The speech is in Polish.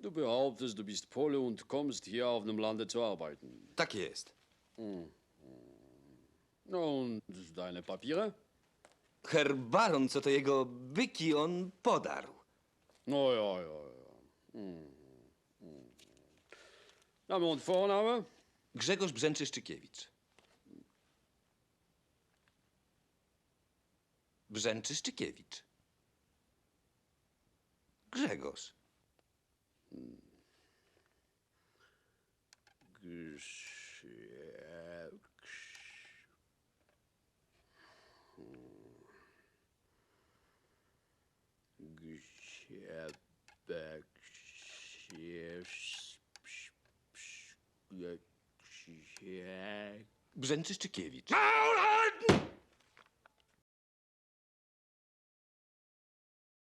Du behauptest, du bist Pole und kommst hier auf dem Lande zu arbeiten. Tak jest. Und deine Papiere? Herr Baron, co to jego byki, on podarł. No ja, ja, ja. Name und Vorname? Grzegorz Brzęczyszczykiewicz. Brzęczyszczykiewicz. Grzegorz. Brzęczyszczykiewicz.